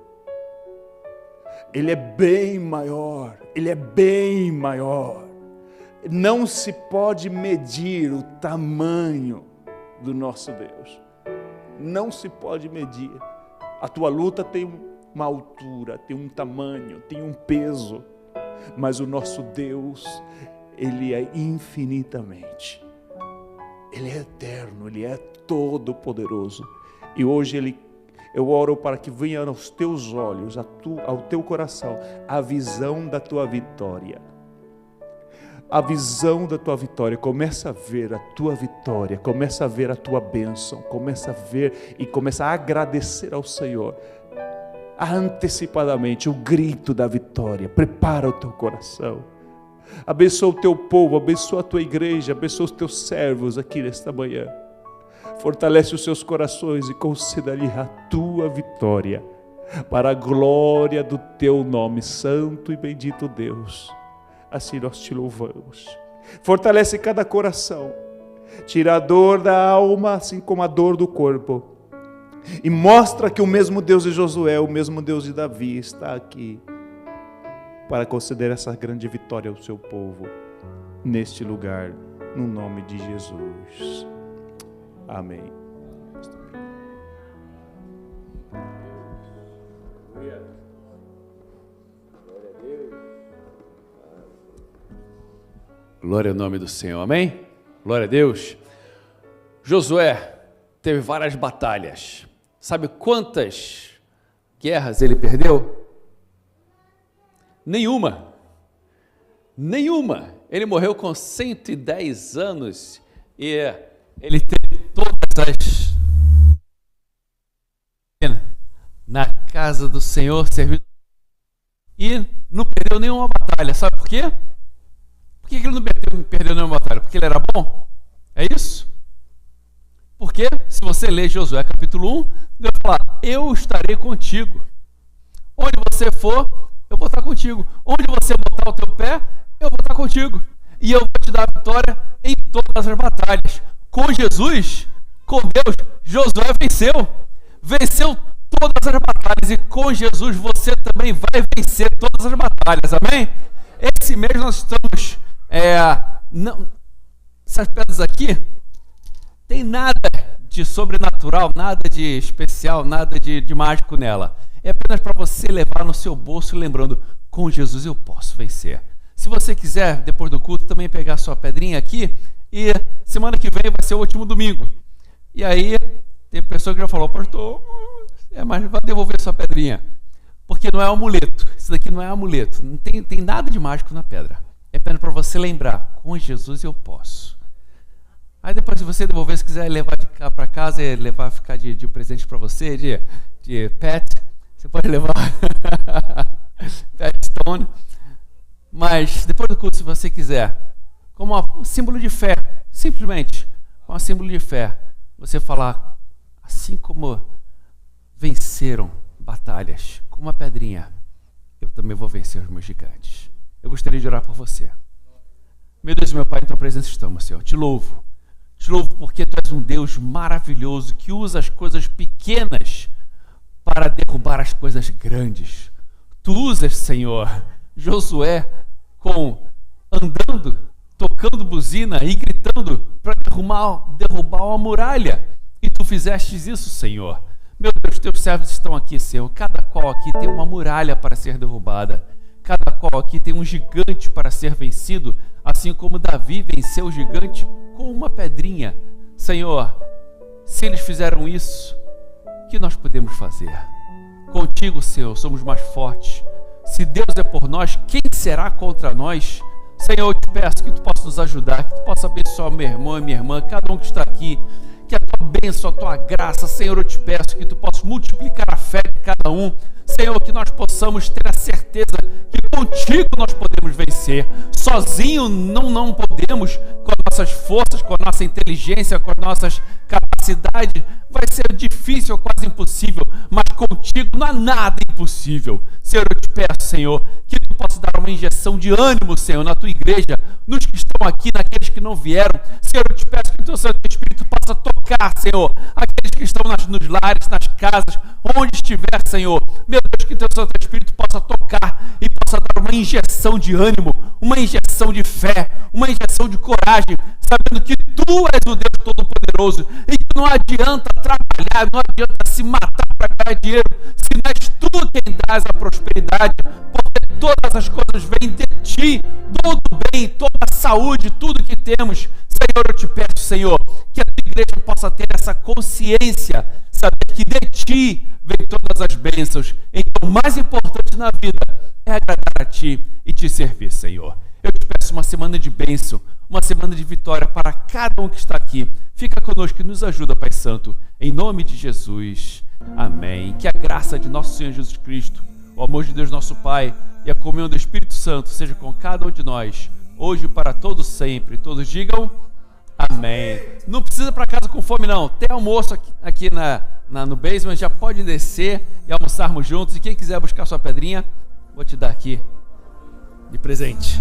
Ele é bem maior. Ele é bem maior. Não se pode medir o tamanho do nosso Deus. Não se pode medir. A tua luta tem uma altura, tem um tamanho, tem um peso. Mas o nosso Deus, Ele é infinitamente. Ele é eterno, Ele é todo-poderoso. E hoje eu oro para que venha aos teus olhos, ao teu coração, a visão da tua vitória. A visão da tua vitória. Começa a ver a tua vitória, começa a ver a tua bênção, começa a ver e começa a agradecer ao Senhor. Antecipadamente o grito da vitória. Prepara o teu coração. Abençoa o teu povo, abençoa a tua igreja, abençoa os teus servos aqui nesta manhã. Fortalece os seus corações e conceda-lhe a tua vitória, para a glória do teu nome, santo e bendito Deus. Assim nós te louvamos. Fortalece cada coração, tira a dor da alma, assim como a dor do corpo, e mostra que o mesmo Deus de Josué, o mesmo Deus de Davi está aqui para conceder essa grande vitória ao seu povo neste lugar, no nome de Jesus. Amém. Glória ao nome do Senhor, amém? Glória a Deus. Josué teve várias batalhas. Sabe quantas guerras ele perdeu? Nenhuma. Ele morreu com 110 anos e ele teve todas as na casa do Senhor servindo e não perdeu nenhuma batalha. Sabe por quê? Por que ele não perdeu nenhuma batalha? Porque ele era bom? É isso? Porque se você ler Josué capítulo 1, Deus fala, eu estarei contigo. Onde você for, eu vou estar contigo. Onde você botar o teu pé, eu vou estar contigo. E eu vou te dar a vitória em todas as batalhas. Com Jesus, com Deus, Josué venceu. Venceu todas as batalhas. E com Jesus você também vai vencer todas as batalhas. Amém? Esse mês nós estamos... essas pedras aqui, tem nada de sobrenatural, nada de especial, nada de mágico nela. É apenas para você levar no seu bolso lembrando, com Jesus eu posso vencer. Se se você quiser, depois do culto, também pegar sua pedrinha aqui, e semana que vem vai ser o último domingo. E aí, tem pessoa que já falou, pastor, mas vai devolver sua pedrinha. Porque não é amuleto. Isso daqui não é amuleto. Não tem nada de mágico na pedra. É apenas para você lembrar, com Jesus eu posso. Aí depois, se você devolver, se quiser levar de cá para casa e levar, ficar de presente para você, de pet, você pode levar pet stone. Mas depois do culto, se você quiser, como um símbolo de fé, simplesmente, com um símbolo de fé, você falar, assim como venceram batalhas com uma pedrinha, eu também vou vencer os meus gigantes. Eu gostaria de orar por você. Meu Deus e meu Pai, em tua presença estamos, Senhor. Te louvo porque tu és um Deus maravilhoso que usa as coisas pequenas para derrubar as coisas grandes. Tu usas, Senhor, Josué andando, tocando buzina e gritando para derrubar uma muralha. E tu fizestes isso, Senhor. Meu Deus, teus servos estão aqui, Senhor. Cada qual aqui tem uma muralha para ser derrubada. Cada qual aqui tem um gigante para ser vencido, assim como Davi venceu o gigante com uma pedrinha. Senhor, se eles fizeram isso, o que nós podemos fazer? Contigo, Senhor, somos mais fortes. Se Deus é por nós, quem será contra nós? Senhor, eu te peço que tu possa nos ajudar, que tu possa abençoar meu irmão e minha irmã, cada um que está aqui, que a tua bênção, a tua graça, Senhor, eu te peço que tu possa multiplicar a fé de cada um. Senhor, que nós possamos ter a certeza que contigo nós podemos vencer. Sozinho não podemos, com as nossas forças, com a nossa inteligência, com as nossas capacidades. Vai ser difícil ou quase impossível, mas contigo não há nada impossível. Senhor, eu te peço, Senhor, que tu possa dar uma injeção de ânimo, Senhor, na tua igreja, nos que estão aqui, naqueles que não vieram. Senhor, eu te peço que o teu Santo Espírito possa tocar, Senhor, aqueles que estão nos lares, nas casas, onde estiver, Senhor. Meu Deus, que o teu Santo Espírito possa tocar e possa dar uma injeção de ânimo, uma injeção de fé, uma injeção de coragem, sabendo que tu és o Deus Todo-Poderoso e que não adianta trabalhar, não adianta se matar para ganhar dinheiro, se não és tu quem dás a prosperidade, porque todas as coisas vêm de ti, todo bem, toda a saúde, tudo que temos. Senhor, eu te peço, Senhor, que a tua igreja possa ter essa consciência, saber que de ti vem todas as bênçãos. Então, o mais importante na vida é agradar a ti e te servir, Senhor. Eu te peço uma semana de bênção, uma semana de vitória para cada um que está aqui. Fica conosco e nos ajuda, Pai Santo, em nome de Jesus. Amém. Que a graça de nosso Senhor Jesus Cristo, o amor de Deus nosso Pai e a comunhão do Espírito Santo seja com cada um de nós, hoje e para todos sempre. Todos digam amém. Não precisa ir para casa com fome, não. Tem almoço aqui no basement, já pode descer e almoçarmos juntos. E quem quiser buscar sua pedrinha, vou te dar aqui de presente.